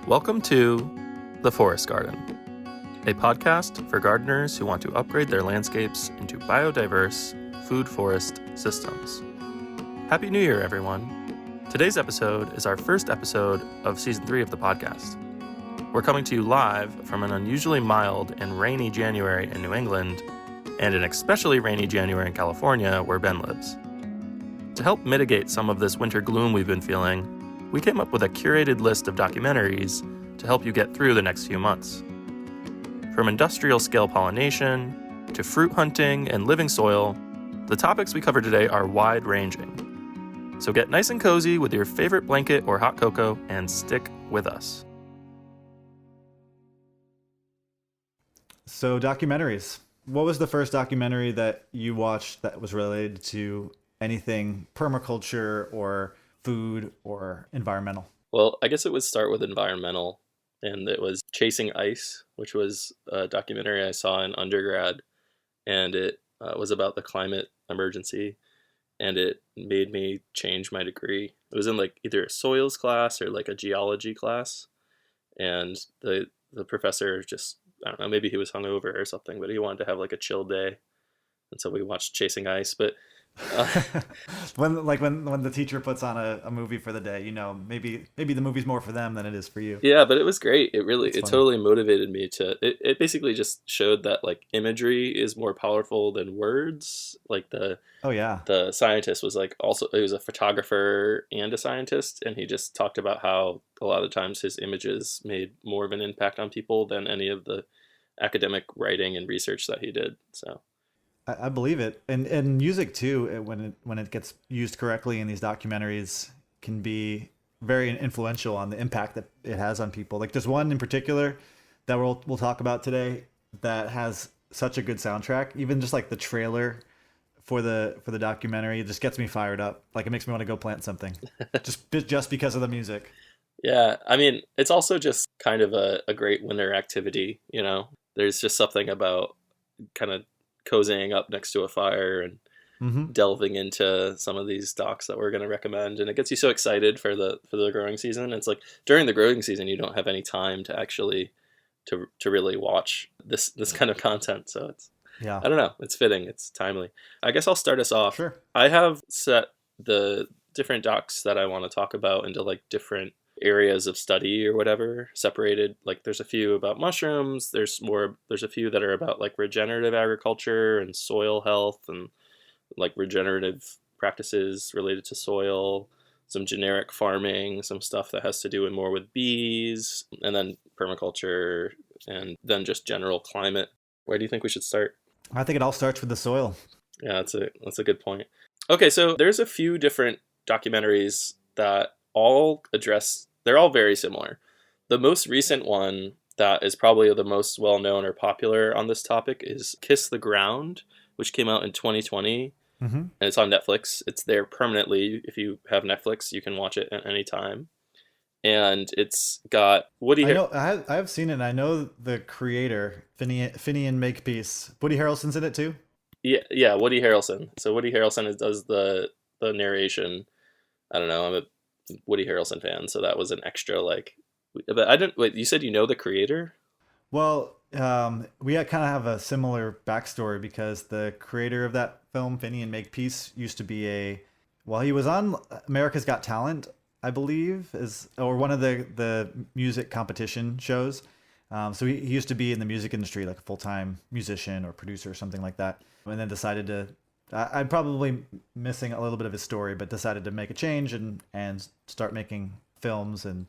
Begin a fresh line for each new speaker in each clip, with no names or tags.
Welcome to The Forest Garden, a podcast for gardeners who want to upgrade their landscapes into biodiverse food forest systems. Happy New Year, everyone. Today's episode is our first episode of Season 3 of the podcast. We're coming to you live from an unusually mild and rainy January in New England and an especially rainy January in California, where Ben lives. To help mitigate some of this winter gloom we've been feeling, we came up with a curated list of documentaries to help you get through the next few months. From industrial-scale pollination to fruit hunting and living soil, the topics we cover today are wide-ranging. So get nice and cozy with your favorite blanket or hot cocoa and stick with us.
So documentaries. What was the first documentary that you watched that was related to anything permaculture or food or environmental?
Well, I guess it would start with environmental, and it was Chasing Ice, which was a documentary I saw in undergrad, and it was about the climate emergency, and it made me change my degree. It was in like either a soils class or like a geology class, and the professor just, I don't know, maybe he was hungover or something, but he wanted to have like a chill day, and so we watched Chasing Ice. But
when the teacher puts on a movie for the day, maybe the movie's more for them than it is for you.
Yeah, but it was great. It
Funny.
totally motivated me to, it basically just showed that like imagery is more powerful than words. Like the scientist was like, also, he was a photographer and a scientist, and he just talked about how a lot of times his images made more of an impact on people than any of the academic writing and research that he did. So
I believe it. And music too, when it gets used correctly in these documentaries, can be very influential on the impact that it has on people. Like there's one in particular that we'll talk about today that has such a good soundtrack. Even just like the trailer for the documentary, it just gets me fired up. Like it makes me want to go plant something just because of the music.
Yeah, I mean, it's also just kind of a great winter activity, There's just something about kind of cozying up next to a fire and delving into some of these docs that we're going to recommend, and it gets you so excited for the growing season. It's like during the growing season you don't have any time to actually to really watch this kind of content, so it's, I don't know, it's fitting, it's timely. I guess I'll start us off.
Sure.
I have set the different docs that I want to talk about into like different areas of study or whatever, separated. Like there's a few about mushrooms, there's a few that are about like regenerative agriculture and soil health and like regenerative practices related to soil, some generic farming, some stuff that has to do more with bees, and then permaculture, and then just general climate. Where do you think we should start?
I think it all starts with the soil.
Yeah, that's a good point. Okay, so there's a few different documentaries that all address, they're all very similar. The most recent one that is probably the most well-known or popular on this topic is Kiss the Ground, which came out in 2020, and it's on Netflix. It's there permanently. If you have Netflix, you can watch it at any time. And it's got Woody.
I have seen it. I know the creator, Finney and Makepeace. Woody Harrelson's in it too.
Yeah, Woody Harrelson. So Woody Harrelson does the narration. I don't know. I'm a Woody Harrelson fan, so that was an extra like. But I didn't. Wait, you said you know the creator?
Well, we kind of have a similar backstory because the creator of that film, Finney and Makepeace, used to be he was on America's Got Talent, I believe, or one of the music competition shows. So he used to be in the music industry, like a full-time musician or producer or something like that, and then decided to. I'm probably missing a little bit of his story, but decided to make a change and start making films and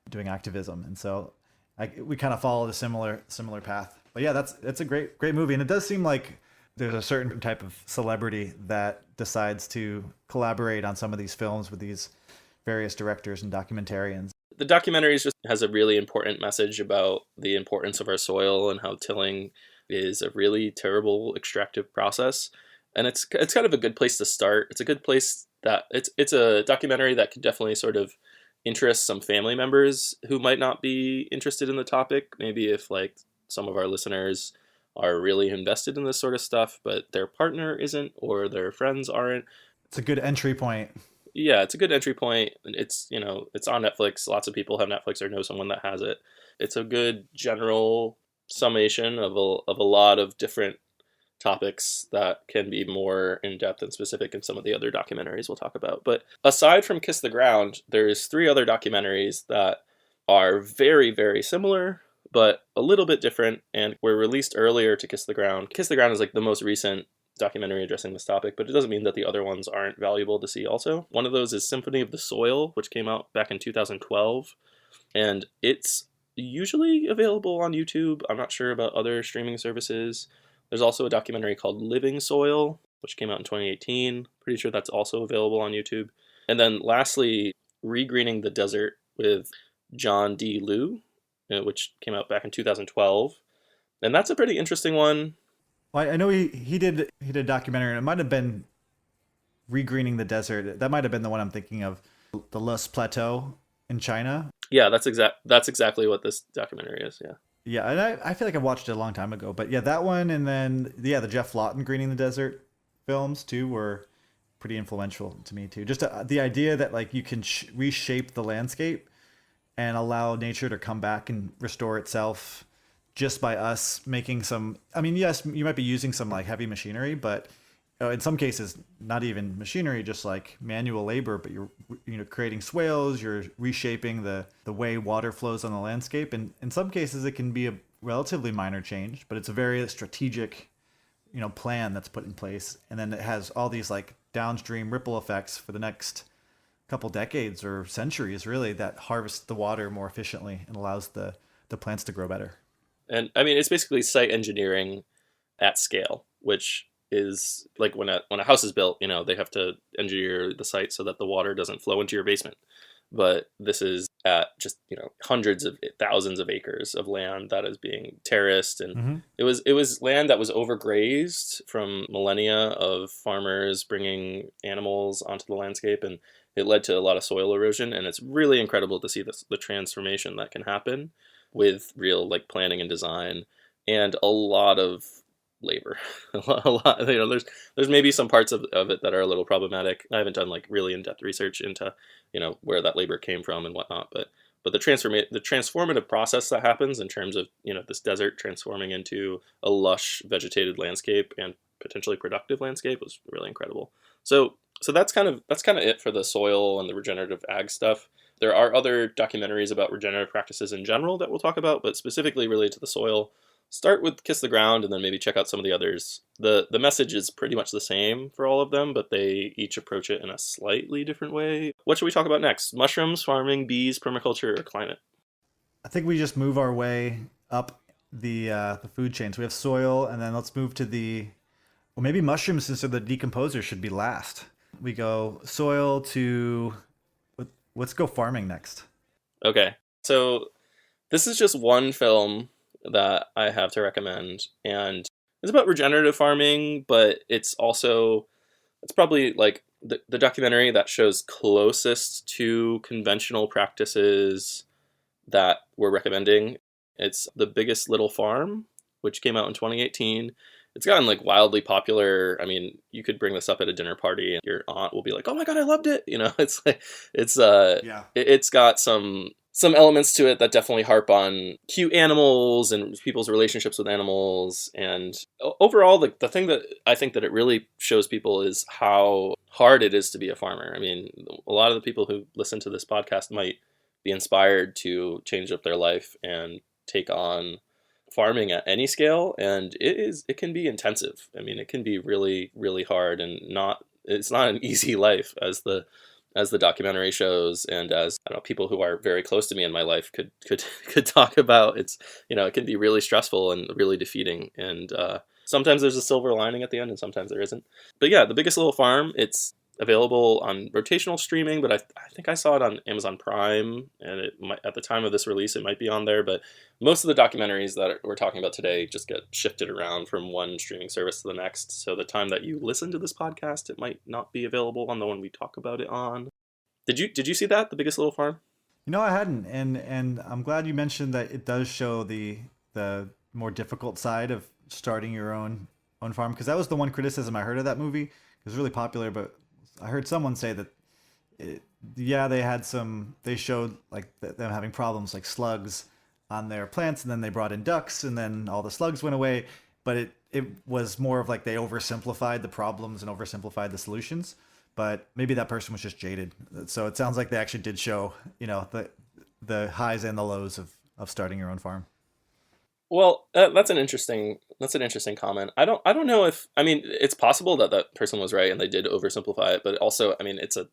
doing activism. And so we kind of followed a similar path. But yeah, that's a great movie. And it does seem like there's a certain type of celebrity that decides to collaborate on some of these films with these various directors and documentarians.
The documentaries just has a really important message about the importance of our soil and how tilling is a really terrible extractive process. And it's kind of a good place to start. It's a good place that it's a documentary that could definitely sort of interest some family members who might not be interested in the topic. Maybe if like some of our listeners are really invested in this sort of stuff, but their partner isn't or their friends aren't.
It's a good entry point.
Yeah, it's a good entry point. It's, you know, it's on Netflix. Lots of people have Netflix or know someone that has it. It's a good general summation of a lot of different topics that can be more in-depth and specific in some of the other documentaries we'll talk about. But aside from Kiss the Ground, there's 3 other documentaries that are very, very similar, but a little bit different, and were released earlier to Kiss the Ground. Kiss the Ground is like the most recent documentary addressing this topic, but it doesn't mean that the other ones aren't valuable to see also. One of those is Symphony of the Soil, which came out back in 2012, and it's usually available on YouTube. I'm not sure about other streaming services. There's also a documentary called Living Soil, which came out in 2018. Pretty sure that's also available on YouTube. And then lastly, Regreening the Desert with John D. Liu, which came out back in 2012. And that's a pretty interesting one.
Well, I know he did a documentary, and it might have been Regreening the Desert. That might have been the one I'm thinking of, the Loess Plateau in China.
Yeah, that's exactly what this documentary is. Yeah.
Yeah, and I feel like I watched it a long time ago, but yeah, that one, and then the Jeff Lawton Greening the Desert films too were pretty influential to me too. Just the idea that like you can reshape the landscape and allow nature to come back and restore itself just by us making some. I mean, yes, you might be using some like heavy machinery, but in some cases, not even machinery, just like manual labor, but you're creating swales, you're reshaping the way water flows on the landscape. And in some cases, it can be a relatively minor change, but it's a very strategic, plan that's put in place. And then it has all these like downstream ripple effects for the next couple decades or centuries, really, that harvest the water more efficiently and allows the plants to grow better.
And I mean, it's basically site engineering at scale, which is like when a house is built, they have to engineer the site so that the water doesn't flow into your basement. But this is at just, hundreds of thousands of acres of land that is being terraced. And it was land that was overgrazed from millennia of farmers bringing animals onto the landscape. And it led to a lot of soil erosion. And it's really incredible to see the transformation that can happen with real like planning and design and a lot of labor. a lot, there's maybe some parts of it that are a little problematic. I haven't done like really in-depth research into where that labor came from and whatnot, but the transformative process that happens in terms of this desert transforming into a lush vegetated landscape and potentially productive landscape was really incredible. So that's kind of it for the soil and the regenerative ag stuff. There are other documentaries about regenerative practices in general that we'll talk about, but specifically related to the soil. Start with Kiss the Ground and then maybe check out some of the others. The message is pretty much the same for all of them, but they each approach it in a slightly different way. What should we talk about next? Mushrooms, farming, bees, permaculture, or climate?
I think we just move our way up the food chain. So we have soil, and then let's move to maybe mushrooms, since the decomposer should be last. We go soil to, let's go farming next.
Okay, so this is just one film that I have to recommend, and it's about regenerative farming, but it's probably like the documentary that shows closest to conventional practices that we're recommending. It's The Biggest Little Farm, which came out in 2018. It's gotten like wildly popular. I mean, you could bring this up at a dinner party and your aunt will be like, "Oh my God, I loved it." It's got some elements to it that definitely harp on cute animals and people's relationships with animals. And overall, the thing that I think that it really shows people is how hard it is to be a farmer. I mean, a lot of the people who listen to this podcast might be inspired to change up their life and take on farming at any scale. And it can be intensive. I mean, it can be really, really hard, and it's not an easy life, as the documentary shows, and as people who are very close to me in my life could talk about. It's it can be really stressful and really defeating, and sometimes there's a silver lining at the end, and sometimes there isn't. But yeah, The Biggest Little Farm, it's available on Rotational streaming, but I think I saw it on Amazon Prime, and at the time of this release it might be on there. But most of the documentaries that we're talking about today just get shifted around from one streaming service to the next. So the time that you listen to this podcast, it might not be available on the one we talk about it on. Did you see that, The Biggest Little Farm?
I hadn't, and I'm glad you mentioned that it does show the more difficult side of starting your own farm, because that was the one criticism I heard of that movie. It was really popular, but I heard someone say that Yeah, they showed like them having problems like slugs on their plants, and then they brought in ducks, and then all the slugs went away. But it was more of like they oversimplified the problems and oversimplified the solutions. But maybe that person was just jaded. So it sounds like they actually did show, the highs and the lows of starting your own farm.
Well, that's an interesting comment. I don't know if, I mean, it's possible that that person was right and they did oversimplify it, but also, I mean, it's a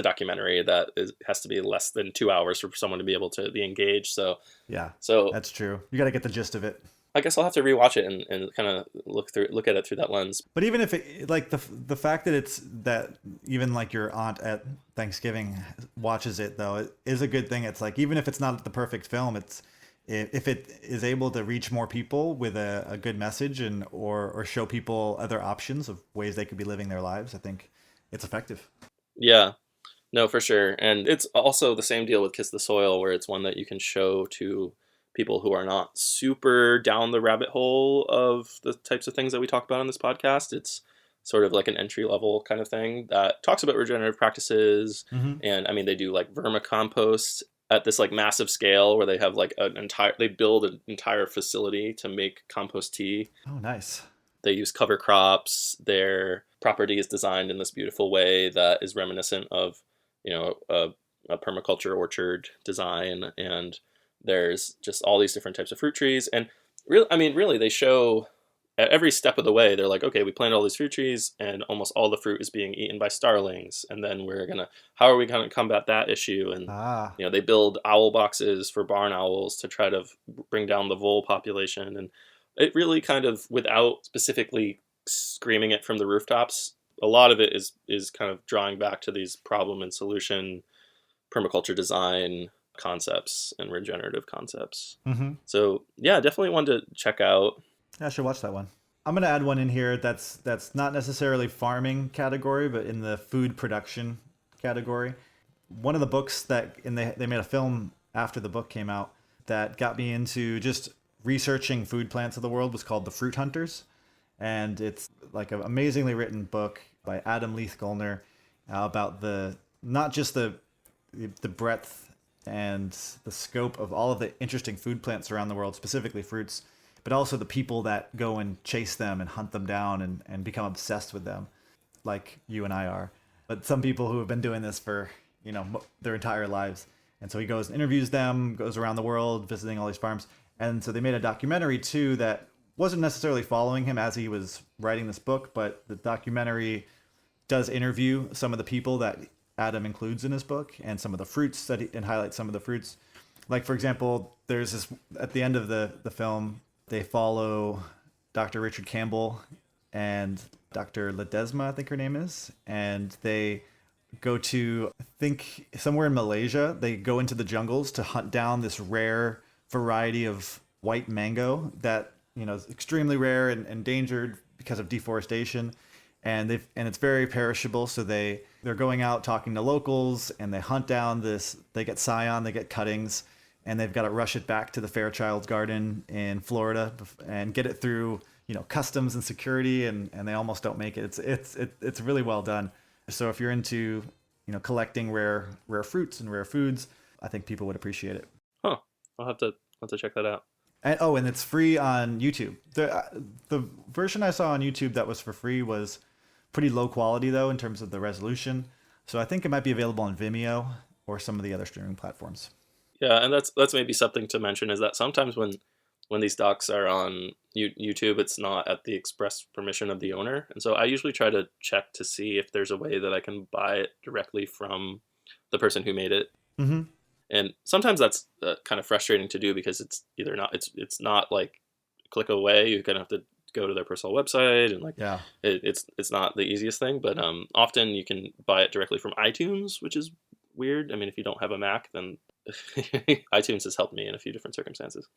documentary that has to be less than 2 hours for someone to be able to be engaged.
Yeah,
So
that's true. You got to get the gist of it.
I guess I'll have to rewatch it and kind of look at it through that lens.
But even if it, like the fact that it's that even like your aunt at Thanksgiving watches it, though, it is a good thing. It's like, even if it's not the perfect film, it's, if it is able to reach more people with a good message or show people other options of ways they could be living their lives, I think it's effective.
Yeah, no, for sure. And it's also the same deal with Kiss the Soil, where it's one that you can show to people who are not super down the rabbit hole of the types of things that we talk about on this podcast. It's sort of like an entry level kind of thing that talks about regenerative practices.
Mm-hmm.
And I mean, they do like vermicompost at this like massive scale where they have like they build an entire facility to make compost tea.
Oh, nice.
They use cover crops. Their property is designed in this beautiful way that is reminiscent of, a permaculture orchard design. And there's just all these different types of fruit trees. And really, they show at every step of the way, they're like, okay, we planted all these fruit trees and almost all the fruit is being eaten by starlings. And then how are we going to combat that issue? And, they build owl boxes for barn owls to try to bring down the vole population. And it really kind of, without specifically screaming it from the rooftops, a lot of it is kind of drawing back to these problem and solution permaculture design concepts and regenerative concepts.
Mm-hmm.
So yeah, definitely one to check out.
Yeah, I should watch that one. I'm going to add one in here that's not necessarily farming category, but in the food production category. One of the books that, and they made a film after the book came out, that got me into just researching food plants of the world, was called The Fruit Hunters. And it's like an amazingly written book by Adam Leith Gulner about not just the breadth and the scope of all of the interesting food plants around the world, specifically fruits, but also the people that go and chase them and hunt them down and become obsessed with them, like you and I are. But some people who have been doing this for, their entire lives. And so he goes and interviews them, goes around the world, visiting all these farms. And so they made a documentary too that wasn't necessarily following him as he was writing this book, but the documentary does interview some of the people that Adam includes in his book and some of the fruits and highlights some of the fruits. Like, for example, there's this, at the end of the film, they follow Dr. Richard Campbell and Dr. Ledesma, I think her name is, and they go to, I think, somewhere in Malaysia. They go into the jungles to hunt down this rare variety of white mango that, is extremely rare and endangered because of deforestation. And it's very perishable. So they're going out talking to locals, and they hunt down this, they get scion, they get cuttings, and they've got to rush it back to the Fairchild's Garden in Florida and get it through, customs and security, and they almost don't make it. It's really well done. So if you're into, collecting rare fruits and rare foods, I think people would appreciate it.
Huh. I'll have to check that out.
And it's free on YouTube. The version I saw on YouTube that was for free was pretty low quality, though, in terms of the resolution. So I think it might be available on Vimeo or some of the other streaming platforms.
Yeah, and that's maybe something to mention, is that sometimes when these docs are on YouTube, it's not at the express permission of the owner. And so I usually try to check to see if there's a way that I can buy it directly from the person who made it.
Mm-hmm.
And sometimes that's kind of frustrating to do, because it's either not, it's not like click away. You're gonna have to go to their personal website, and it's not the easiest thing. But often you can buy it directly from iTunes, which is weird. I mean, if you don't have a Mac, then iTunes has helped me in a few different circumstances.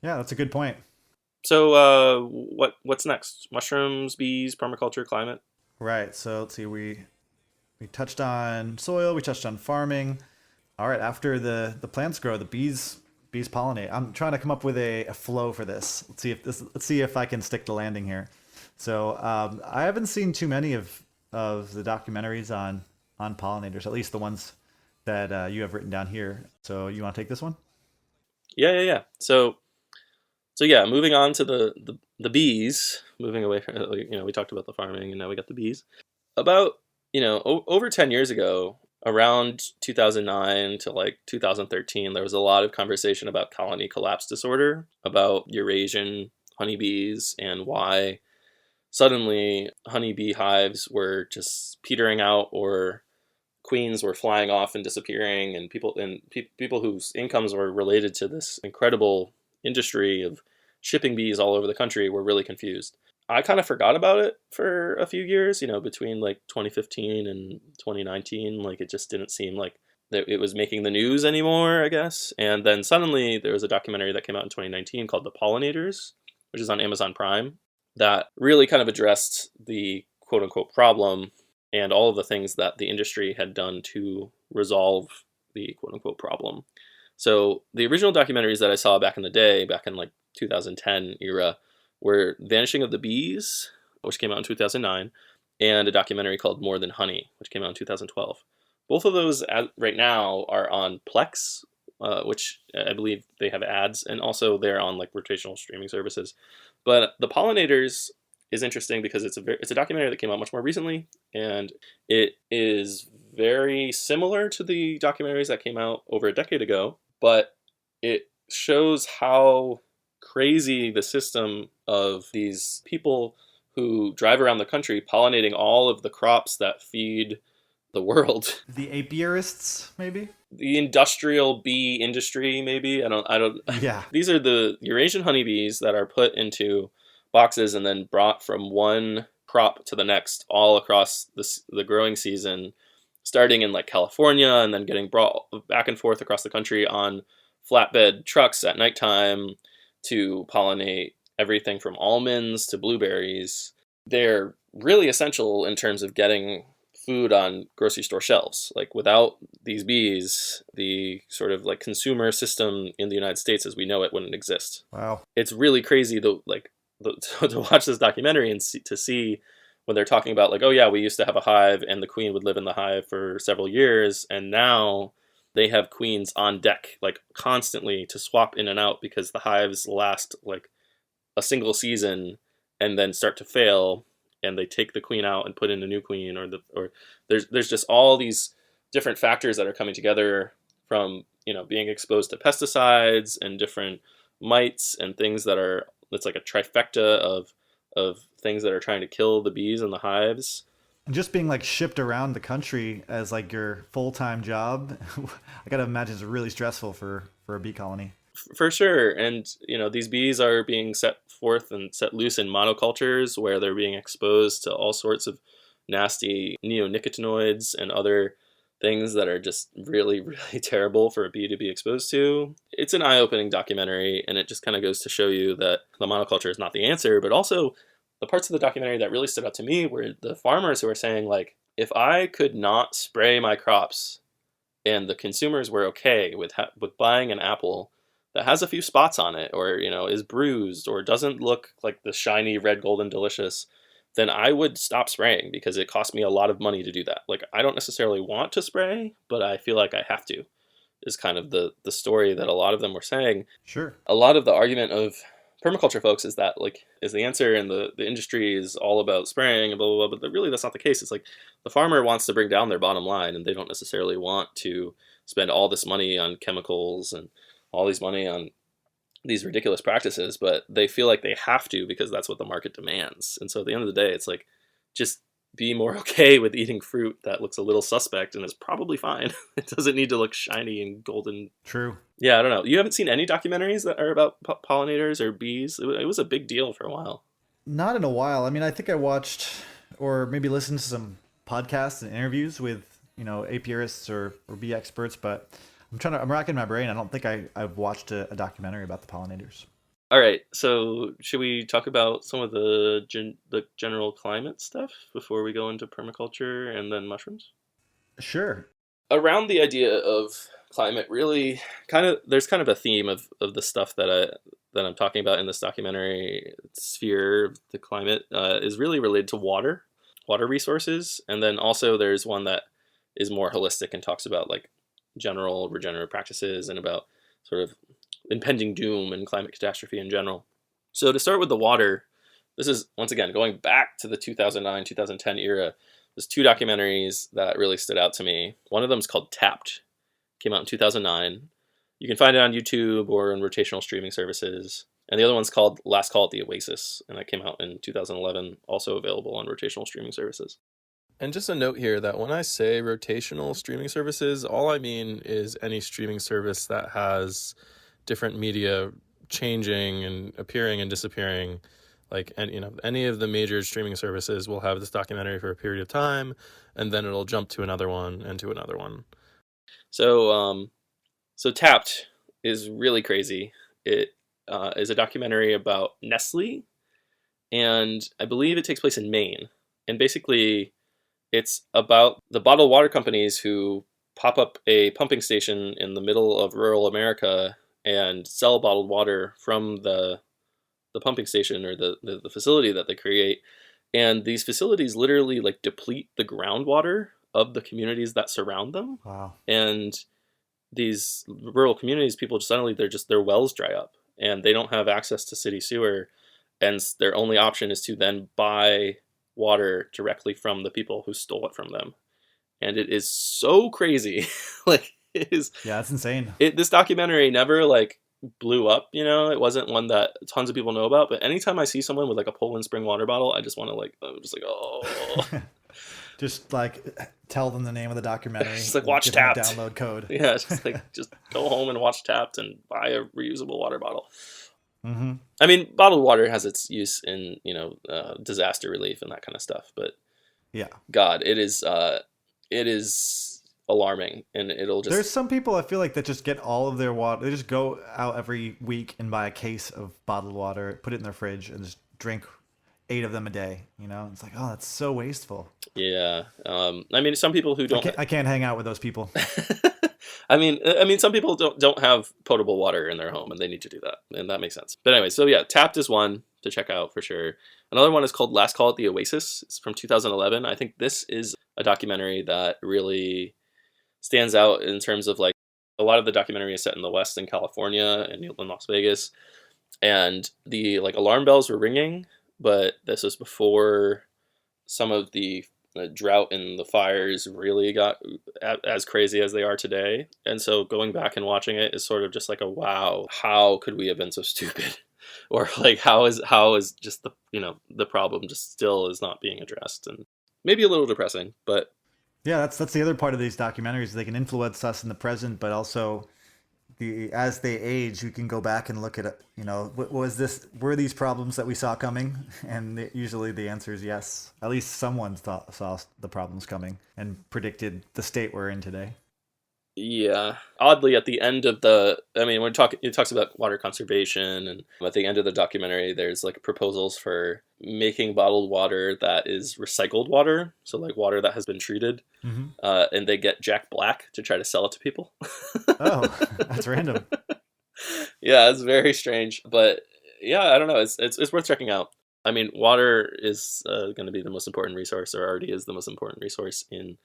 Yeah, that's a good point.
So what's next? Mushrooms, bees, permaculture, climate?
Right. So let's see. We touched on soil. We touched on farming. All right, after the plants grow, the bees pollinate. I'm trying to come up with a flow for this. Let's see if I can stick the landing here. So I haven't seen too many of the documentaries on on pollinators, at least the ones that you have written down here. So you want to take this one?
Yeah. So yeah, moving on to the bees, moving away from, we talked about the farming and now we got the bees. About, over 10 years ago, around 2009 to like 2013, there was a lot of conversation about colony collapse disorder, about Eurasian honeybees and why suddenly honeybee hives were just petering out, or queens were flying off and disappearing, and people whose incomes were related to this incredible industry of shipping bees all over the country were really confused. I kind of forgot about it for a few years, between like 2015 and 2019. Like, it just didn't seem like that it was making the news anymore, I guess. And then suddenly there was a documentary that came out in 2019 called The Pollinators, which is on Amazon Prime, that really kind of addressed the quote unquote problem and all of the things that the industry had done to resolve the quote unquote problem. So the original documentaries that I saw back in the day, back in like 2010 era, were Vanishing of the Bees, which came out in 2009, and a documentary called More Than Honey, which came out in 2012. Both of those right now are on Plex, which I believe they have ads, and also they're on like rotational streaming services. But The Pollinators is interesting because it's a documentary that came out much more recently, and it is very similar to the documentaries that came out over a decade ago, but it shows how crazy the system of these people who drive around the country pollinating all of the crops that feed the world.
The apiarists, maybe?
The industrial bee industry, maybe. I don't.
Yeah.
These are the Eurasian honeybees that are put into boxes and then brought from one crop to the next all across the growing season, starting in like California and then getting brought back and forth across the country on flatbed trucks at nighttime to pollinate everything from almonds to blueberries. They're really essential in terms of getting food on grocery store shelves. Like, without these bees, the sort of like consumer system in the United States as we know it wouldn't exist.
Wow.
It's really crazy to watch this documentary and see when they're talking about like, oh yeah, we used to have a hive and the queen would live in the hive for several years, and now they have queens on deck like constantly to swap in and out because the hives last like a single season and then start to fail, and they take the queen out and put in a new queen, or there's just all these different factors that are coming together from being exposed to pesticides and different mites and things it's like a trifecta of things that are trying to kill the bees in the hives.
And just being like shipped around the country as like your full-time job, I gotta imagine it's really stressful for a bee colony.
For sure. And these bees are being set forth and set loose in monocultures where they're being exposed to all sorts of nasty neonicotinoids and other things that are just really, really terrible for a bee to be exposed to. It's an eye-opening documentary, and it just kind of goes to show you that the monoculture is not the answer, but also the parts of the documentary that really stood out to me were the farmers who were saying, like, if I could not spray my crops and the consumers were okay with buying an apple that has a few spots on it, or is bruised, or doesn't look like the shiny red golden delicious, then I would stop spraying because it cost me a lot of money to do that. Like, I don't necessarily want to spray, but I feel like I have to, is kind of the story that a lot of them were saying.
Sure.
A lot of the argument of permaculture folks is that like is the answer, and the industry is all about spraying and blah, blah, blah, but really that's not the case. It's like the farmer wants to bring down their bottom line, and they don't necessarily want to spend all this money on chemicals and all this money on these ridiculous practices, but they feel like they have to because that's what the market demands. And so at the end of the day, it's like, just be more okay with eating fruit that looks a little suspect and is probably fine. It doesn't need to look shiny and golden.
True.
Yeah, I don't know. You haven't seen any documentaries that are about pollinators or bees? It was a big deal for a while.
Not in a while. I mean, I think I watched or maybe listened to some podcasts and interviews with, apiarists or bee experts, but I'm racking my brain. I don't think I've watched a documentary about the pollinators.
All right, so should we talk about some of the general climate stuff before we go into permaculture and then mushrooms?
Sure.
Around the idea of climate, really, there's kind of a theme of the stuff that I'm talking about in this documentary. Sphere of the climate is really related to water resources, and then also there's one that is more holistic and talks about like general regenerative practices and about sort of impending doom and climate catastrophe in general. So to start with the water, this is, once again, going back to the 2009, 2010 era. There's 2 documentaries that really stood out to me. One of them is called Tapped. Came out in 2009. You can find it on YouTube or on rotational streaming services. And the other one's called Last Call at the Oasis, and that came out in 2011, also available on rotational streaming services.
And just a note here that when I say rotational streaming services, all I mean is any streaming service that has different media changing and appearing and disappearing. Like, and any of the major streaming services will have this documentary for a period of time, and then it'll jump to another one and to another one.
So Tapped is really crazy. It is a documentary about Nestle, and I believe it takes place in Maine. And basically, it's about the bottled water companies who pop up a pumping station in the middle of rural America and sell bottled water from the pumping station or the facility that they create. And these facilities literally like deplete the groundwater of the communities that surround them.
Wow.
And these rural communities, people just suddenly, their wells dry up and they don't have access to city sewer. And their only option is to then buy water directly from the people who stole it from them. And it is so crazy. Like, it is.
Yeah, that's insane.
This documentary never like blew up, it wasn't one that tons of people know about, but anytime I see someone with like a Poland Spring water bottle, I just want to like, I'm just like, oh.
Just like tell them the name of the documentary.
Just like watch Tapped.
Download code.
Yeah, just go home and watch Tapped and buy a reusable water bottle.
Mm-hmm.
I mean, bottled water has its use in disaster relief and that kind of stuff, but
yeah,
God, it is alarming, and it'll just.
There's some people I feel like that just get all of their water. They just go out every week and buy a case of bottled water, put it in their fridge, and just drink 8 of them a day. It's like, oh, that's so wasteful.
Yeah, I mean, some people who don't.
I can't hang out with those people.
I mean, some people don't have potable water in their home, and they need to do that, and that makes sense. But anyway, so yeah, Tapped is one to check out for sure. Another one is called Last Call at the Oasis. It's from 2011. I think this is a documentary that really stands out in terms of like a lot of the documentary is set in the West, in California and in Las Vegas, and the like alarm bells were ringing, but this was before some of the drought and the fires really got as crazy as they are today. And so going back and watching it is sort of just like a wow, how could we have been so stupid? Or like how is just the problem just still is not being addressed, and maybe a little depressing, but
yeah, that's the other part of these documentaries. They can influence us in the present, but also as they age, you can go back and look at it. Were these problems that we saw coming? And usually the answer is yes. At least someone saw the problems coming and predicted the state we're in today.
Yeah. Oddly, at the end of it talks about water conservation, and at the end of the documentary, there's like proposals for making bottled water that is recycled water, so like water that has been treated,
mm-hmm.
And they get Jack Black to try to sell it to people.
Oh, that's random.
Yeah, it's very strange, but yeah, I don't know. It's worth checking out. I mean, water is going to be the most important resource, or already is the most important resource in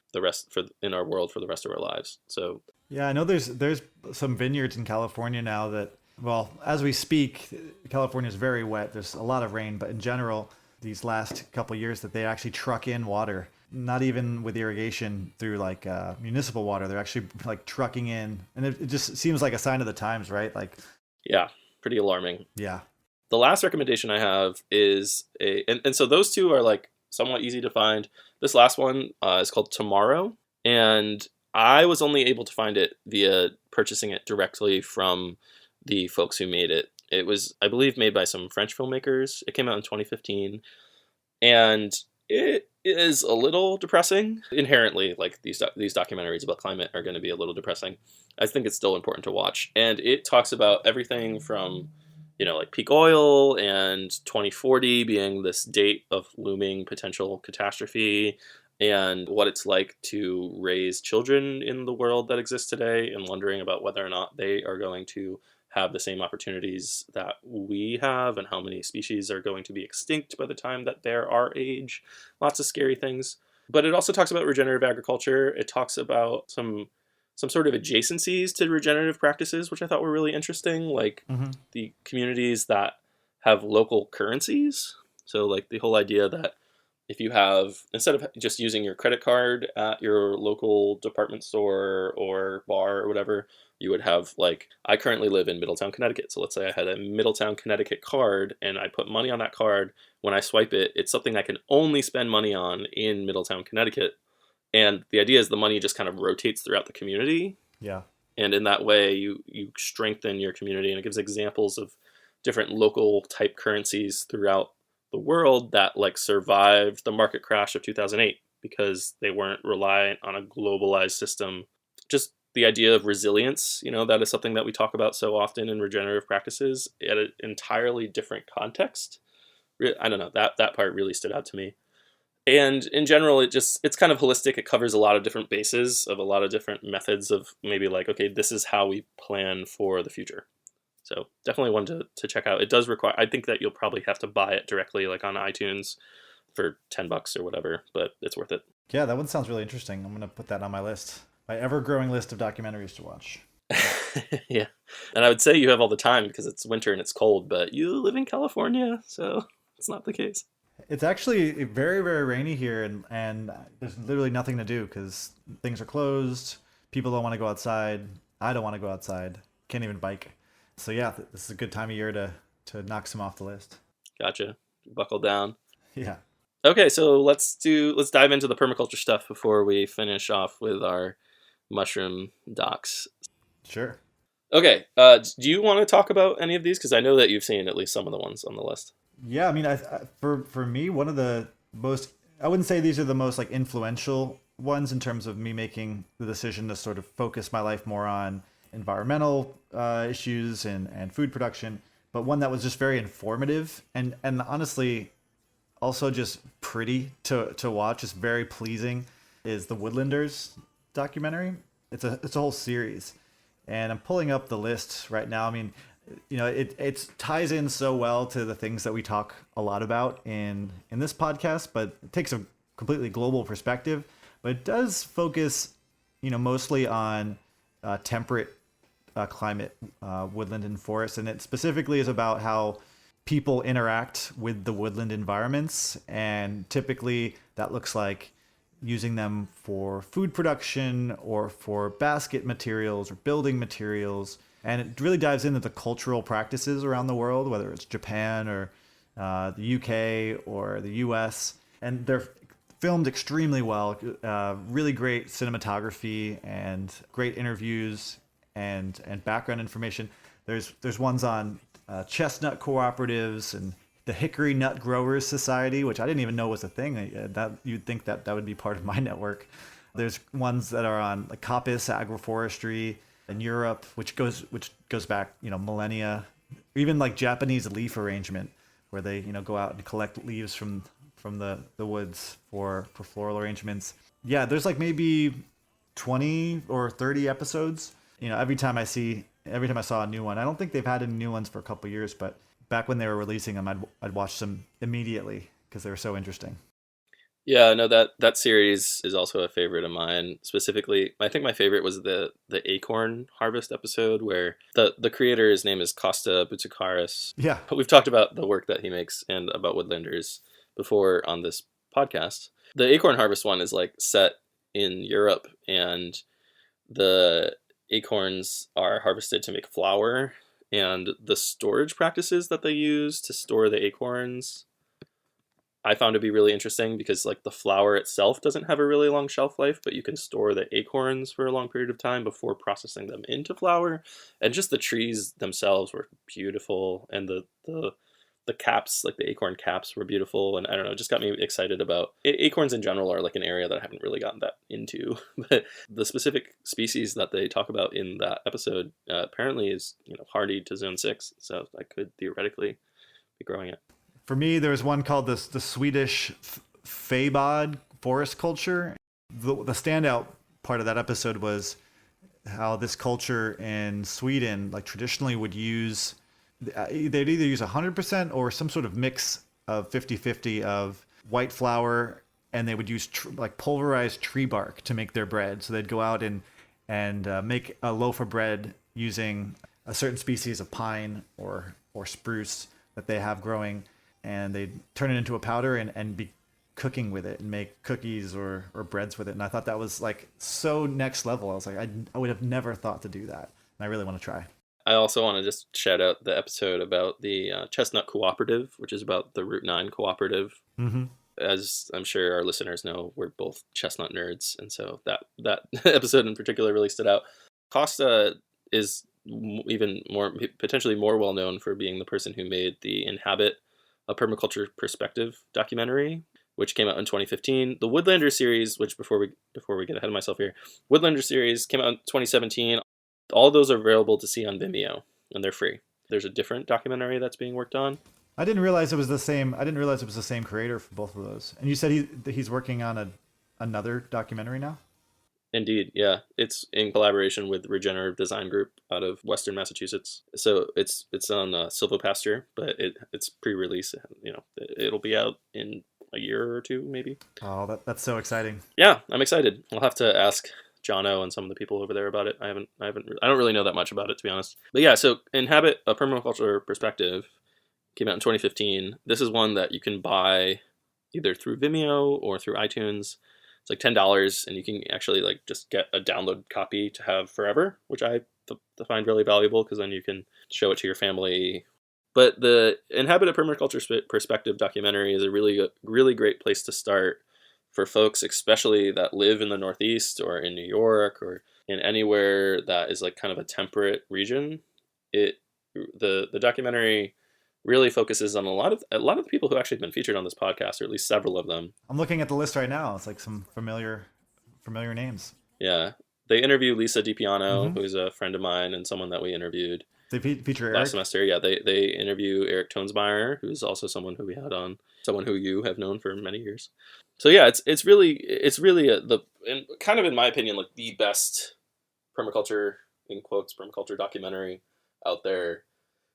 our world for the rest of our lives. So
yeah, I know there's some vineyards in California now that, well, as we speak, California is very wet. There's a lot of rain, but in general, these last couple of years that they actually truck in water, not even with irrigation through like municipal water. They're actually like trucking in, and it just seems like a sign of the times, right? Like,
yeah, pretty alarming.
Yeah.
The last recommendation I have is and so those two are like somewhat easy to find. This last one is called Tomorrow, and I was only able to find it via purchasing it directly from the folks who made it. It was, I believe, made by some French filmmakers. It came out in 2015, and it is a little depressing. Inherently, like these documentaries about climate are going to be a little depressing. I think it's still important to watch, and it talks about everything from like peak oil and 2040 being this date of looming potential catastrophe, and what it's like to raise children in the world that exists today, and wondering about whether or not they are going to have the same opportunities that we have, and how many species are going to be extinct by the time that they're our age. Lots of scary things. But it also talks about regenerative agriculture. It talks about some sort of adjacencies to regenerative practices, which I thought were really interesting, like the communities that have local currencies. So like the whole idea that if you have, instead of just using your credit card at your local department store or bar or whatever, you would have, like, I currently live in Middletown, Connecticut. So let's say I had a Middletown, Connecticut card and I put money on that card. When I swipe it, it's something I can only spend money on in Middletown, Connecticut. And the idea is the money just kind of rotates throughout the community.
Yeah.
And in that way, you strengthen your community. And it gives examples of different local type currencies throughout the world that like survived the market crash of 2008 because they weren't reliant on a globalized system. Just the idea of resilience, that is something that we talk about so often in regenerative practices at an entirely different context. I don't know, that part really stood out to me. And in general, it's kind of holistic. It covers a lot of different bases of a lot of different methods of maybe like, okay, this is how we plan for the future. So definitely one to check out. It does require, I think that you'll probably have to buy it directly like on iTunes for $10 or whatever, but it's worth it.
Yeah, that one sounds really interesting. I'm going to put that on my list. My ever-growing list of documentaries to watch.
Yeah. And I would say you have all the time because it's winter and it's cold, but you live in California, so it's not the case.
It's actually very, very rainy here, and there's literally nothing to do because things are closed. People don't want to go outside. I don't want to go outside. Can't even bike. So yeah, this is a good time of year to knock some off the list.
Gotcha. Buckle down.
Yeah.
Okay, so let's dive into the permaculture stuff before we finish off with our mushroom docs.
Sure.
Okay, do you want to talk about any of these? Because I know that you've seen at least some of the ones on the list.
Yeah, I mean, for me, one of the most, I wouldn't say these are the most like influential ones in terms of me making the decision to sort of focus my life more on environmental issues and food production, but one that was just very informative and honestly also just pretty to watch, just very pleasing, is the Woodlanders documentary. It's a whole series, and I'm pulling up the list right now. I mean, it ties in so well to the things that we talk a lot about in this podcast, but it takes a completely global perspective. But it does focus, mostly on temperate climate, woodland and forest, and it specifically is about how people interact with the woodland environments, and typically that looks like using them for food production or for basket materials or building materials. And it really dives into the cultural practices around the world, whether it's Japan or the UK or the US. And they're filmed extremely well, really great cinematography and great interviews and background information. There's ones on chestnut cooperatives and the Hickory Nut Growers Society, which I didn't even know was a thing. That you'd think that would be part of my network. There's ones that are on like coppice agroforestry in Europe, which goes back, millennia. Even like Japanese leaf arrangement, where they, go out and collect leaves from the woods for floral arrangements. Yeah, there's like maybe 20 or 30 episodes. Every time I saw a new one. I don't think they've had any new ones for a couple of years, but back when they were releasing them, I'd watch them immediately because they were so interesting.
Yeah, no, that series is also a favorite of mine. Specifically, I think my favorite was the acorn harvest episode where the creator, his name is Costa Boutsukaris.
Yeah.
But we've talked about the work that he makes and about Woodlanders before on this podcast. The acorn harvest one is like set in Europe, and the acorns are harvested to make flour, and the storage practices that they use to store the acorns I found to be really interesting because like the flour itself doesn't have a really long shelf life, but you can store the acorns for a long period of time before processing them into flour. And just the trees themselves were beautiful, and the caps, like the acorn caps, were beautiful. And I don't know, it just got me excited about acorns in general. Are like an area that I haven't really gotten that into, but the specific species that they talk about in that episode apparently is hardy to zone 6, so I could theoretically be growing it.
For me, there was one called the Swedish Fabod forest culture. The standout part of that episode was how this culture in Sweden, like traditionally would use, they'd either use 100% or some sort of mix of 50-50 of white flour and they would use like pulverized tree bark to make their bread. So they'd go out and make a loaf of bread using a certain species of pine or spruce that they have growing, and they'd turn it into a powder and be cooking with it and make cookies or breads with it. And I thought that was like so next level. I was like, I would have never thought to do that. And I really want to try.
I also want to just shout out the episode about the Chestnut Cooperative, which is about the Route 9 cooperative.
Mm-hmm.
As I'm sure our listeners know, we're both chestnut nerds, and so that episode in particular really stood out. Costa is even more, potentially more well known for being the person who made the Inhabit, a permaculture perspective documentary, which came out in 2015. The Woodlanders series, which before we get ahead of myself here, Woodlanders series came out in 2017. All of those are available to see on Vimeo, and they're free. There's a different documentary that's being worked on.
I didn't realize it was the same. I didn't realize it was the same creator for both of those. And you said he's working on another documentary now?
Indeed, yeah. It's in collaboration with Regenerative Design Group out of Western Massachusetts. So it's on Silvopasture, but it's pre-release. You know, it'll be out in a year or two, maybe.
Oh, that's so exciting.
Yeah, I'm excited. I'll have to ask Jono and some of the people over there about it. I don't really know that much about it, to be honest. But yeah, so Inhabit, a permaculture perspective, came out in 2015. This is one that you can buy either through Vimeo or through iTunes. It's like $10, and you can actually like just get a download copy to have forever, which I find really valuable because then you can show it to your family. But the Inhabit, a permaculture perspective documentary is a really great place to start for folks, especially that live in the Northeast or in New York or in anywhere that is like kind of a temperate region. The documentary really focuses on a lot of the people who actually have been featured on this podcast, or at least several of them.
I'm looking at the list right now. It's like some familiar names.
Yeah, they interview Lisa DiPiano, who's a friend of mine and someone that we interviewed.
They feature
last
Eric?
semester. Yeah, they interview Eric Tonesmeyer, who's also someone who we had on, someone who you have known for many years. So yeah, it's really kind of, in my opinion, like the best permaculture, in quotes, permaculture documentary out there,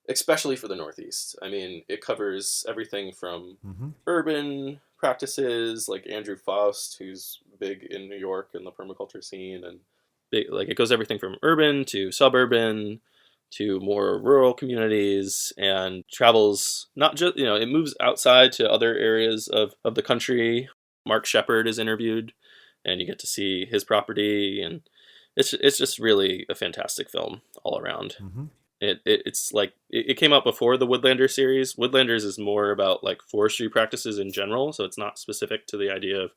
especially for the Northeast. I mean, it covers everything from urban practices, like Andrew Faust, who's big in New York in the permaculture scene, and it goes everything from urban to suburban to more rural communities, and travels not just, it moves outside to other areas of the country. Mark Shepard is interviewed, and you get to see his property, and it's just really a fantastic film all around. It's like it came out before the Woodlanders series. Woodlanders is more about like forestry practices in general, so it's not specific to the idea of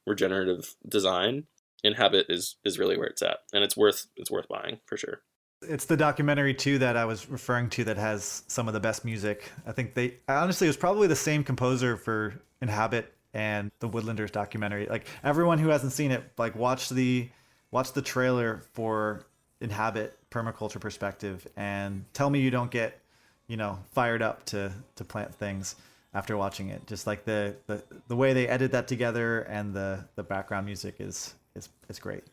regenerative design. Inhabit is really where it's at, and it's worth buying for sure.
It's the documentary too that I was referring to that has some of the best music. I think honestly, it was probably the same composer for Inhabit and the Woodlanders documentary. Like, everyone who hasn't seen it, like, watch the trailer for Inhabit, permaculture perspective, and tell me you don't get, fired up to plant things after watching it. Just like the way they edit that together, and the background music is great.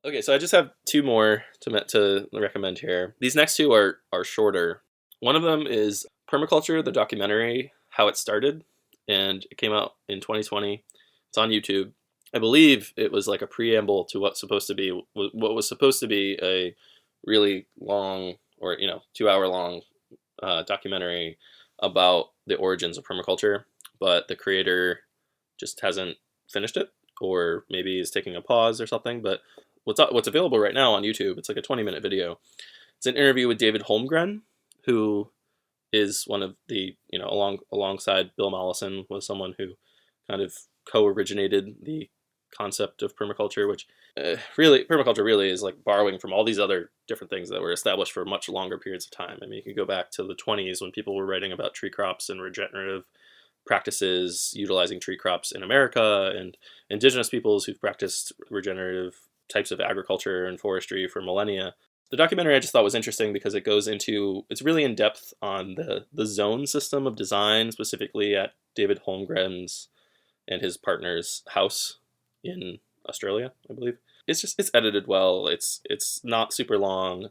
Okay, so I just have two more to recommend here. These next two are shorter. One of them is Permaculture, the documentary, How It Started, and it came out in 2020. It's on YouTube. I believe it was like a preamble to what was supposed to be a really long, or 2-hour long documentary about the origins of permaculture, but the creator just hasn't finished it, or maybe is taking a pause or something. But what's available right now on YouTube, it's like a 20-minute video. It's an interview with David Holmgren, who is one of the, alongside Bill Mollison, was someone who kind of co-originated the concept of permaculture, which permaculture really is like borrowing from all these other different things that were established for much longer periods of time. I mean, you can go back to the 20s when people were writing about tree crops and regenerative practices utilizing tree crops in America, and indigenous peoples who've practiced regenerative types of agriculture and forestry for millennia. The documentary I just thought was interesting because it's really in depth on the zone system of design, specifically at David Holmgren's and his partner's house in Australia, I believe. It's edited well. It's not super long,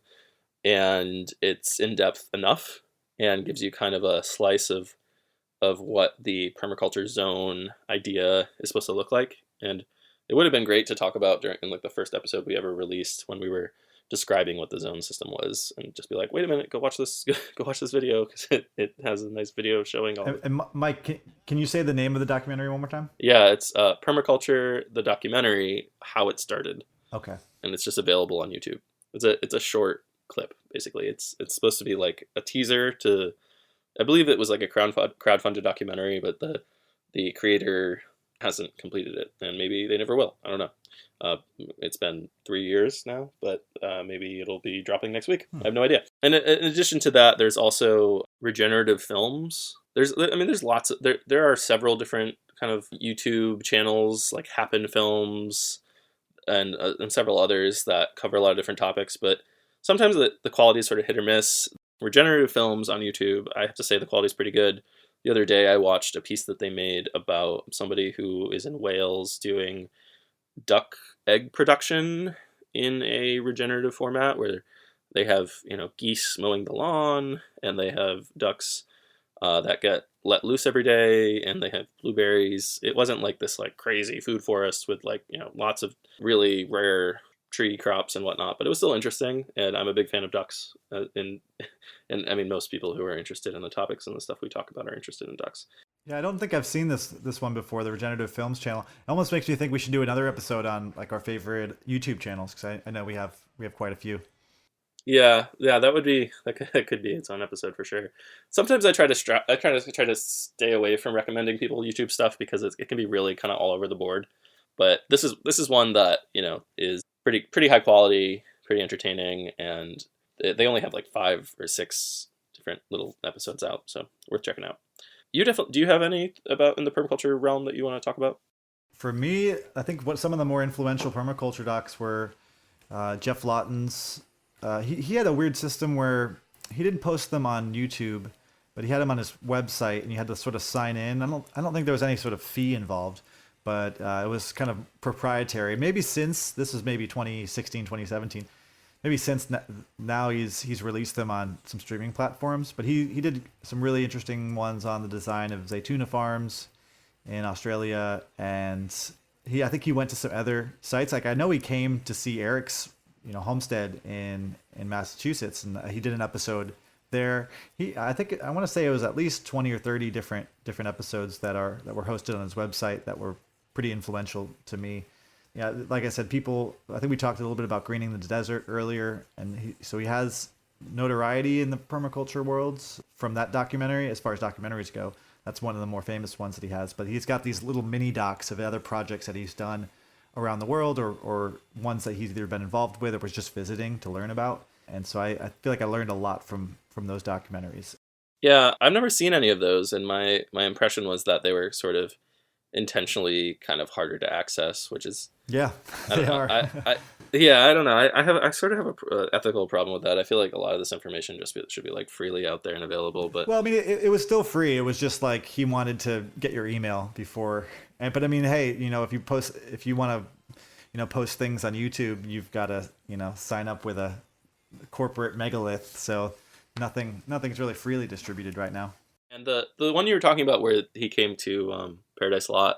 and it's in depth enough, and gives you kind of a slice of of what the permaculture zone idea is supposed to look like. And it would have been great to talk about in like the first episode we ever released when we were describing what the zone system was, and just be like, wait a minute, go watch this video, because it has a nice video showing all.
And Mike, can you say the name of the documentary one more time?
Yeah, it's Permaculture, the documentary, how it started.
Okay.
And it's just available on YouTube. It's a short clip, basically. It's supposed to be like a teaser to, I believe it was like a crowdfunded documentary, but the creator hasn't completed it, and maybe they never will. I don't know. It's been 3 years now, but maybe it'll be dropping next week. I have no idea. And in addition to that, there's also regenerative films. There's lots of, there are several different kind of YouTube channels like Happen Films and several others that cover a lot of different topics, but sometimes the quality is sort of hit or miss. Regenerative films on YouTube, I have to say the quality is pretty good. The other day I watched a piece that they made about somebody who is in Wales doing duck egg production in a regenerative format, where they have, geese mowing the lawn, and they have ducks that get let loose every day, and they have blueberries. It wasn't like this like crazy food forest with like, lots of really rare tree crops and whatnot, but it was still interesting, and I'm a big fan of ducks. And I mean, most people who are interested in the topics and the stuff we talk about are interested in ducks.
Yeah, I don't think I've seen this one before, the Regenerative Films channel. It almost makes me think we should do another episode on like our favorite YouTube channels, because I know we have quite a few.
Yeah, that could be its own episode for sure. Sometimes I try to stay away from recommending people YouTube stuff, because it can be really kind of all over the board. But this is one that is pretty high quality, pretty entertaining, and they only have like 5 or 6 different little episodes out, so worth checking out. Do you have any about in the permaculture realm that you want to talk about?
For me, I think what some of the more influential permaculture docs were Jeff Lawton's. He had a weird system where he didn't post them on YouTube, but he had them on his website, and you had to sort of sign in. I don't think there was any sort of fee involved, but it was kind of proprietary. Maybe since this was maybe 2016, 2017, maybe since now he's released them on some streaming platforms. But he did some really interesting ones on the design of Zaytuna farms in Australia, and I think he went to some other sites. Like I know he came to see Eric's homestead in Massachusetts, and he did an episode there. I want to say it was at least 20 or 30 different episodes that were hosted on his website that were pretty influential to me. Yeah, like I said, I think we talked a little bit about greening the desert earlier, and he has notoriety in the permaculture worlds from that documentary. As far as documentaries go, that's one of the more famous ones that he has. But he's got these little mini docs of other projects that he's done around the world, or ones that he's either been involved with or was just visiting to learn about. And so I feel like I learned a lot from those documentaries.
Yeah, I've never seen any of those, and my impression was that they were sort of intentionally kind of harder to access, which is
they are.
I don't know. I sort of have a ethical problem with that. I feel like a lot of this information should be like freely out there and available. But
well, I mean, it was still free. It was just like he wanted to get your email before. But I mean, hey, if you want to, post things on YouTube, you've got to, sign up with a corporate megalith. So nothing's really freely distributed right now.
And the one you were talking about where he came to Paradise Lot,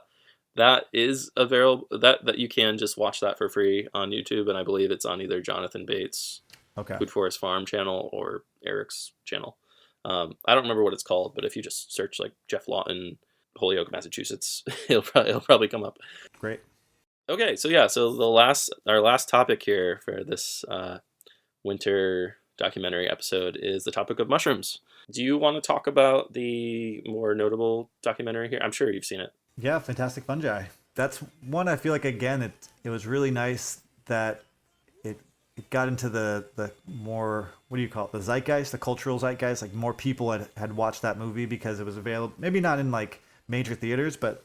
that is available. That you can just watch that for free on YouTube, and I believe it's on either Jonathan Bates' Food Forest Farm channel or Eric's channel. I don't remember what it's called, but if you just search like Jeff Lawton, Holyoke, Massachusetts, it'll probably come up.
Great.
Okay, so our last topic here for this winter documentary episode is the topic of mushrooms. Do you want to talk about the more notable documentary here? I'm sure you've seen it.
Yeah, Fantastic Fungi. That's one I feel like, again, it was really nice that it got into the more, what do you call it, the zeitgeist, the cultural zeitgeist. Like more people had watched that movie because it was available, maybe not in like major theaters, but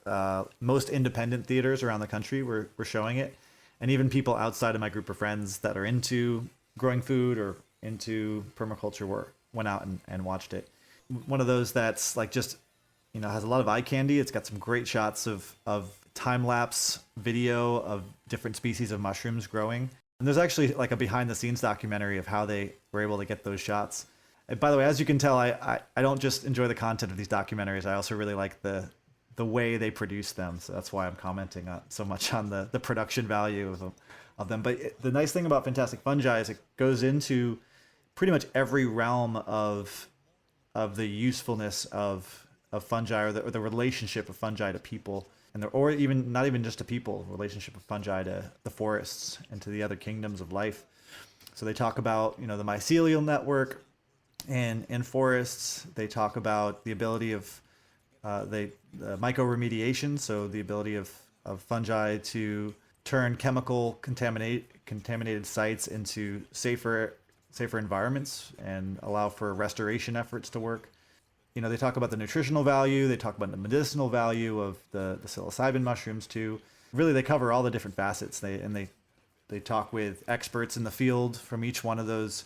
most independent theaters around the country were showing it. And even people outside of my group of friends that are into growing food or into permaculture went out and watched it. One of those that's like just, has a lot of eye candy. It's got some great shots of time-lapse video of different species of mushrooms growing. And there's actually like a behind-the-scenes documentary of how they were able to get those shots. And by the way, as you can tell, I don't just enjoy the content of these documentaries. I also really like the way they produce them. So that's why I'm commenting so much on the production value of them. But the nice thing about Fantastic Fungi is it goes into pretty much every realm of the usefulness of fungi, or the relationship of fungi to people, or even not even just to people, relationship of fungi to the forests and to the other kingdoms of life. So they talk about, the mycelial network in forests. They talk about the ability of the mycoremediation, so the ability of fungi to turn chemical contaminated sites into safer environments and allow for restoration efforts to work. They talk about the nutritional value. They talk about the medicinal value of the psilocybin mushrooms too. Really, they cover all the different facets. They talk with experts in the field from each one of those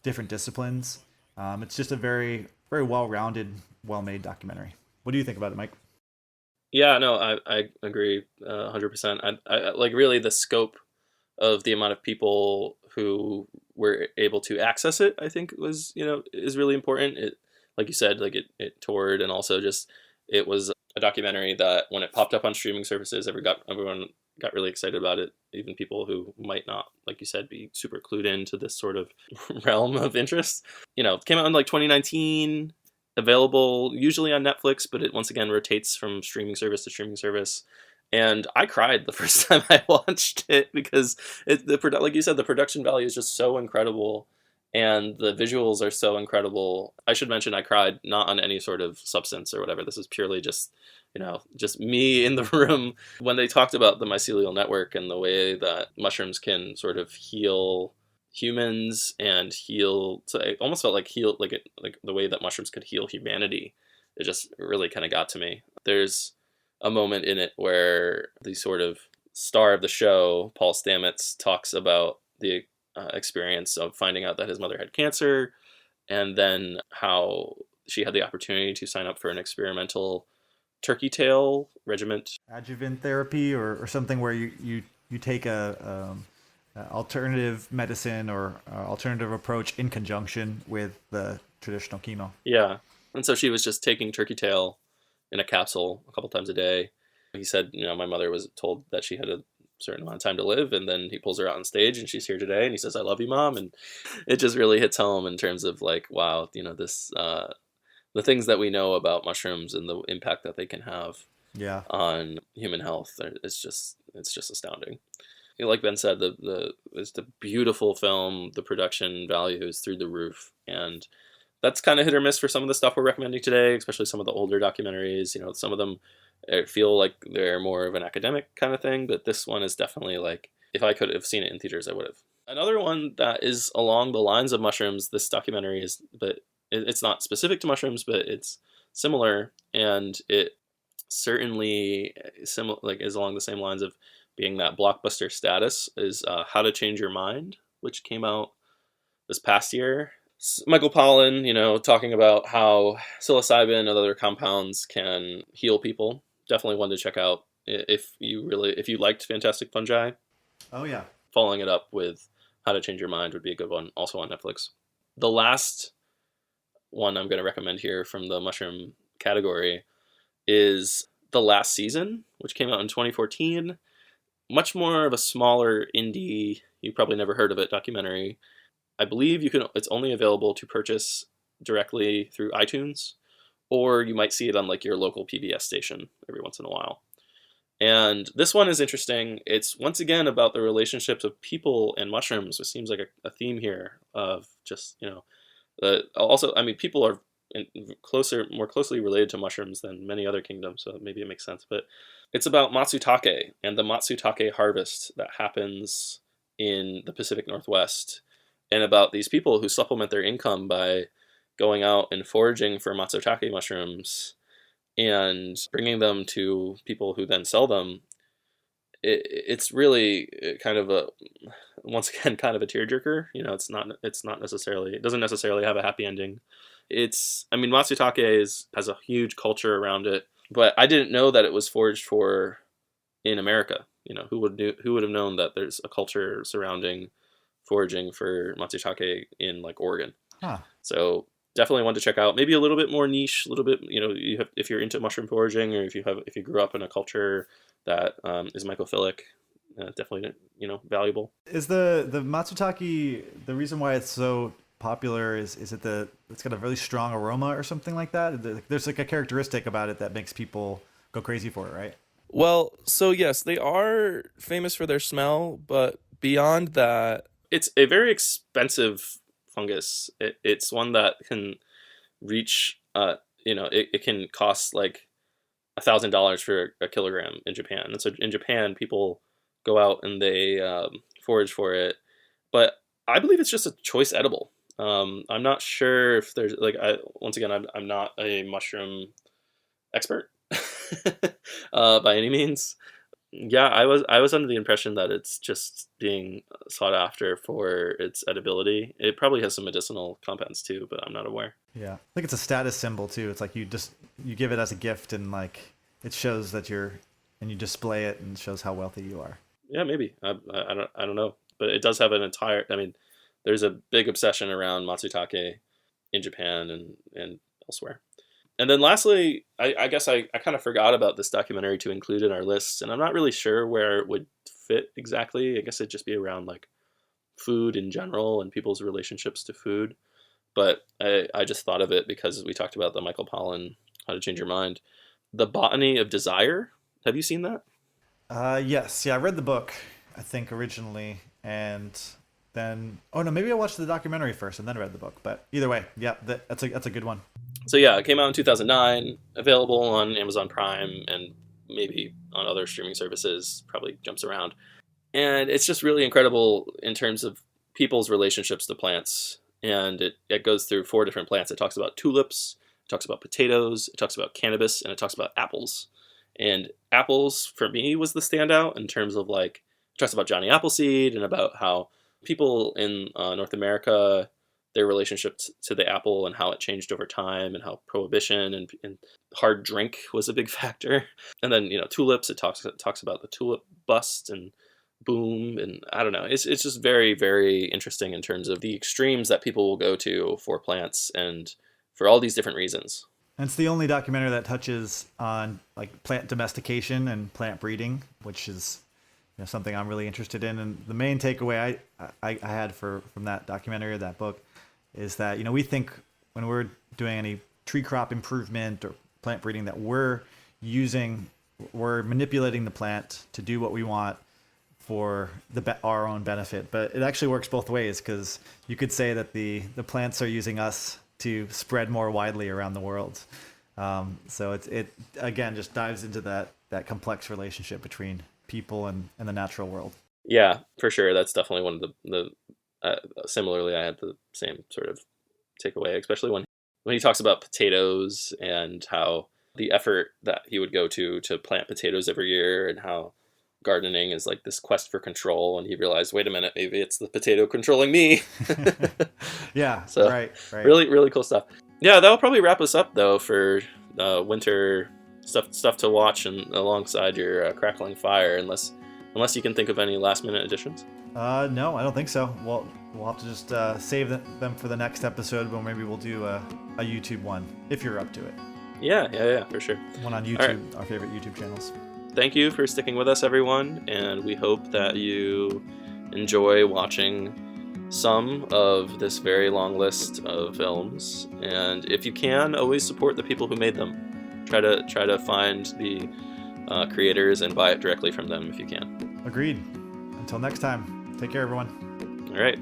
different disciplines. It's just a very, very well-rounded, well-made documentary. What do you think about it, Mike?
Yeah, no, I agree 100%. I like, really, the scope of the amount of people who were able to access it, I think is really important. It, like you said, like it toured, and also just, it was a documentary that when it popped up on streaming services, everyone got really excited about it. Even people who might not, like you said, be super clued into this sort of realm of interest. It came out in like 2019, available usually on Netflix, but it once again rotates from streaming service to streaming service. And I cried the first time I watched it, because like you said, the production value is just so incredible, and the visuals are so incredible. I should mention I cried not on any sort of substance or whatever. This is purely just me in the room when they talked about the mycelial network and the way that mushrooms can sort of heal humans and heal. So it almost felt like like the way that mushrooms could heal humanity. It just really kind of got to me. There's a moment in it where the sort of star of the show, Paul Stamets, talks about the experience of finding out that his mother had cancer, and then how she had the opportunity to sign up for an experimental turkey tail regiment,
adjuvant therapy, or something where you take a alternative medicine or alternative approach in conjunction with the traditional chemo.
Yeah, and so she was just taking turkey tail in a capsule a couple times a day. He said, my mother was told that she had a certain amount of time to live, and then he pulls her out on stage and she's here today, and he says, "I love you, Mom." And it just really hits home in terms of like, wow, this the things that we know about mushrooms and the impact that they can have on human health. It's just astounding. Like Ben said, it's a beautiful film. The production value is through the roof, and that's kind of hit or miss for some of the stuff we're recommending today, especially some of the older documentaries. Some of them feel like they're more of an academic kind of thing, but this one is definitely like, if I could have seen it in theaters, I would have. Another one that is along the lines of mushrooms, this documentary is, but it's not specific to mushrooms, but it's similar, and it certainly is along the same lines of being that blockbuster status, is How to Change Your Mind, which came out this past year. Michael Pollan, talking about how psilocybin and other compounds can heal people. Definitely one to check out if you liked Fantastic Fungi.
Oh yeah.
Following it up with How to Change Your Mind would be a good one, also on Netflix. The last one I'm going to recommend here from the mushroom category is The Last Season, which came out in 2014. Much more of a smaller indie, you probably never heard of it, documentary. I believe it's only available to purchase directly through iTunes, or you might see it on like your local PBS station every once in a while. And this one is interesting. It's once again about the relationships of people and mushrooms, which seems like a theme here of just, also, I mean, people are more closely related to mushrooms than many other kingdoms, so maybe it makes sense. But it's about matsutake and the matsutake harvest that happens in the Pacific Northwest, and about these people who supplement their income by going out and foraging for matsutake mushrooms and bringing them to people who then sell them. It's really kind of once again, kind of a tearjerker. It's not necessarily, it doesn't necessarily have a happy ending. Matsutake has a huge culture around it, but I didn't know that it was foraged for in America. Who would have known that there's a culture surrounding foraging for matsutake in like Oregon?
Huh.
So definitely one to check out. Maybe a little bit more niche, a little bit, if you're into mushroom foraging, or if you grew up in a culture that is mycophilic, definitely, valuable.
Is the matsutake, the reason why it's so popular is it it's got a really strong aroma or something like that? There's like a characteristic about it that makes people go crazy for it, right?
Well, so yes, they are famous for their smell, but beyond that,
it's a very expensive fungus. It's one that can reach, it can cost like $1,000 for a kilogram in Japan. And so in Japan, people go out and they forage for it. But I believe it's just a choice edible. I'm not sure if there's once again, I'm not a mushroom expert by any means. Yeah, I was under the impression that it's just being sought after for its edibility. It probably has some medicinal compounds too, but I'm not aware.
Yeah, I think it's a status symbol too. It's like you give it as a gift, and like it shows that you display it, and shows how wealthy you are.
Yeah, maybe. I don't know, but it does have an entire. I mean, there's a big obsession around matsutake in Japan and elsewhere. And then lastly, I guess I kind of forgot about this documentary to include in our list, and I'm not really sure where it would fit exactly. I guess it'd just be around like food in general and people's relationships to food. But I just thought of it because we talked about the Michael Pollan, How to Change Your Mind. The Botany of Desire. Have you seen that?
Yes. Yeah, I read the book, I think, originally, and then maybe I watched the documentary first and then read the book. But either way, yeah, that's a good one.
So yeah, it came out in 2009, available on Amazon Prime and maybe on other streaming services, probably jumps around. And it's just really incredible in terms of people's relationships to plants. And it goes through 4 different plants. It talks about tulips, it talks about potatoes, it talks about cannabis, and it talks about apples. And apples, for me, was the standout in terms of it talks about Johnny Appleseed and about how people in North America, their relationship to the apple and how it changed over time, and how prohibition and hard drink was a big factor. And then, tulips, it talks about the tulip bust and boom, and I don't know. It's just very, very interesting in terms of the extremes that people will go to for plants and for all these different reasons.
And it's the only documentary that touches on like plant domestication and plant breeding, which is something I'm really interested in. And the main takeaway I had from that documentary or that book is that, we think when we're doing any tree crop improvement or plant breeding that we're manipulating the plant to do what we want for our own benefit. But it actually works both ways, because you could say that the plants are using us to spread more widely around the world. So it again just dives into that complex relationship between people and the natural world.
Yeah, for sure. That's definitely one of the similarly, I had the same sort of takeaway, especially when he talks about potatoes and how the effort that he would go to plant potatoes every year, and how gardening is like this quest for control, and he realized, wait a minute, maybe it's the potato controlling me.
Yeah,
so
right.
Really, really cool stuff. Yeah, that'll probably wrap us up though for winter stuff to watch and alongside your crackling fire, unless you can think of any last minute additions.
No, I don't think so. Well, we'll have to just save them for the next episode, but maybe we'll do a YouTube one if you're up to it.
Yeah, for sure.
One on YouTube, Our favorite YouTube channels.
Thank you for sticking with us, everyone, and we hope that you enjoy watching some of this very long list of films. And if you can, always support the people who made them. Try to find the creators and buy it directly from them if you can.
Agreed. Until next time, take care, everyone.
All right.